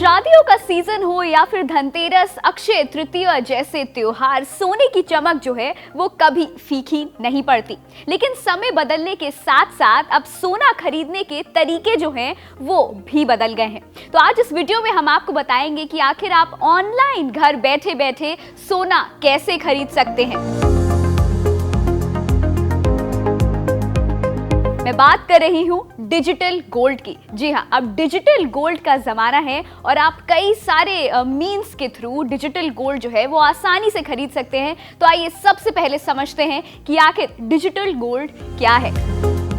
शादियों का सीजन हो या फिर धनतेरस, अक्षय तृतीया जैसे त्योहार, सोने की चमक जो है वो कभी फीकी नहीं पड़ती। लेकिन समय बदलने के साथ साथ अब सोना खरीदने के तरीके जो हैं वो भी बदल गए हैं। तो आज इस वीडियो में हम आपको बताएंगे कि आखिर आप ऑनलाइन घर बैठे बैठे सोना कैसे खरीद सकते हैं। मैं बात कर रही हूँ डिजिटल गोल्ड की। जी हाँ, अब डिजिटल गोल्ड का ज़माना है और आप कई सारे मीन्स के थ्रू डिजिटल गोल्ड जो है वो आसानी से खरीद सकते हैं। तो आइए सबसे पहले समझते हैं कि आखिर डिजिटल गोल्ड क्या है।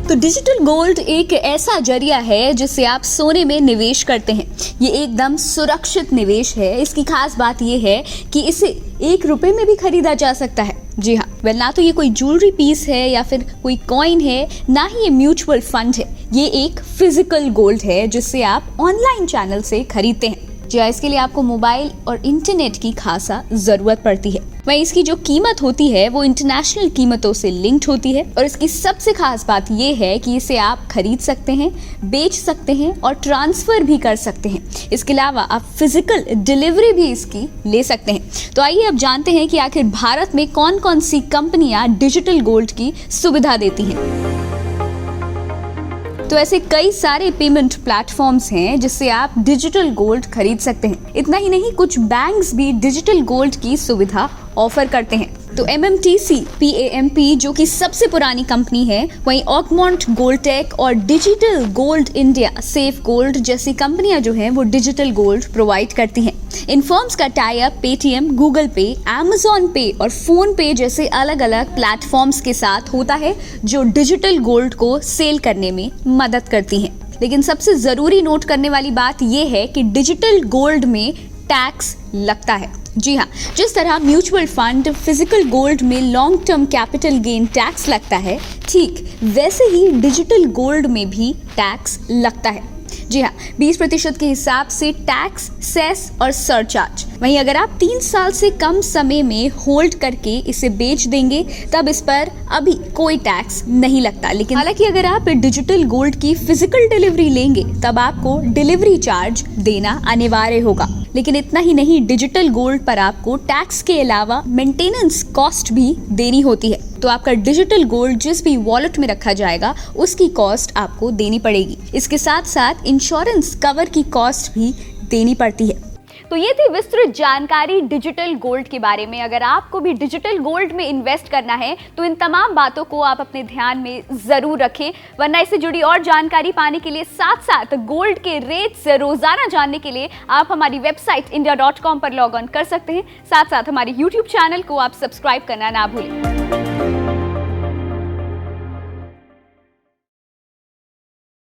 तो डिजिटल गोल्ड एक ऐसा जरिया है जिससे आप सोने में निवेश करते हैं। ये एकदम सुरक्षित निवेश है। इसकी खास बात ये है कि इसे 1 रुपए में भी खरीदा जा सकता है। जी हाँ, ना तो ये कोई ज्वेलरी पीस है या फिर कोई कॉइन है, ना ही ये म्यूचुअल फंड है। ये एक फिजिकल गोल्ड है जिससे आप ऑनलाइन चैनल से खरीदते हैं। जी हाँ, इसके लिए आपको मोबाइल और इंटरनेट की खासा जरूरत पड़ती है। वहीं इसकी जो कीमत होती है वो इंटरनेशनल कीमतों से लिंक्ड होती है और इसकी सबसे खास बात ये है कि इसे आप खरीद सकते हैं, बेच सकते हैं और ट्रांसफर भी कर सकते हैं। इसके अलावा आप फिजिकल डिलीवरी भी इसकी ले सकते हैं। तो आइए अब जानते हैं कि आखिर भारत में कौन कौन सी कंपनियां डिजिटल गोल्ड की सुविधा देती हैं। तो ऐसे कई सारे पेमेंट प्लेटफॉर्म्स हैं जिससे आप डिजिटल गोल्ड खरीद सकते हैं। इतना ही नहीं, कुछ बैंक्स भी डिजिटल गोल्ड की सुविधा ऑफर करते हैं। तो MMTC, PAMP जो कि सबसे पुरानी कंपनी है, वहीं ऑगमोंट गोल्डटेक और digital gold India, safe gold जैसी कंपनियां जो हैं वो डिजिटल गोल्ड प्रोवाइड करती हैं। इन फर्म्स का टाई अप पेटीएम, गूगल पे, Amazon पे और फोन पे जैसे अलग अलग प्लेटफॉर्म्स के साथ होता है जो डिजिटल गोल्ड को सेल करने में मदद करती हैं। लेकिन सबसे जरूरी नोट करने वाली बात यह है कि डिजिटल गोल्ड में टैक्स लगता है। जी हाँ, जिस तरह म्यूचुअल फंड, फिजिकल गोल्ड में long term capital gain tax लगता है, ठीक वैसे ही डिजिटल गोल्ड में भी टैक्स लगता है। जी हाँ, 20% के हिसाब से टैक्स, सेस और सरचार्ज। वहीं अगर आप 3 साल से कम समय में होल्ड करके इसे बेच देंगे तब इस पर अभी कोई टैक्स नहीं लगता। लेकिन हालांकि अगर आप डिजिटल गोल्ड की फिजिकल डिलीवरी लेंगे तब आपको डिलीवरी चार्ज देना अनिवार्य होगा। लेकिन इतना ही नहीं, डिजिटल गोल्ड पर आपको टैक्स के अलावा मेंटेनेंस कॉस्ट भी देनी होती है। तो आपका डिजिटल गोल्ड जिस भी वॉलेट में रखा जाएगा उसकी कॉस्ट आपको देनी पड़ेगी। इसके साथ साथ इंश्योरेंस कवर की कॉस्ट भी देनी पड़ती है। तो ये थी विस्तृत जानकारी डिजिटल गोल्ड के बारे में। अगर आपको भी डिजिटल गोल्ड में इन्वेस्ट करना है तो इन तमाम बातों को आप अपने ध्यान में जरूर रखें, वरना इससे जुड़ी और जानकारी पाने के लिए, साथ साथ गोल्ड के रेट्स रोजाना जानने के लिए आप हमारी वेबसाइट india.com पर लॉग ऑन कर सकते हैं। साथ साथ हमारे YouTube चैनल को आप सब्सक्राइब करना ना भूलें।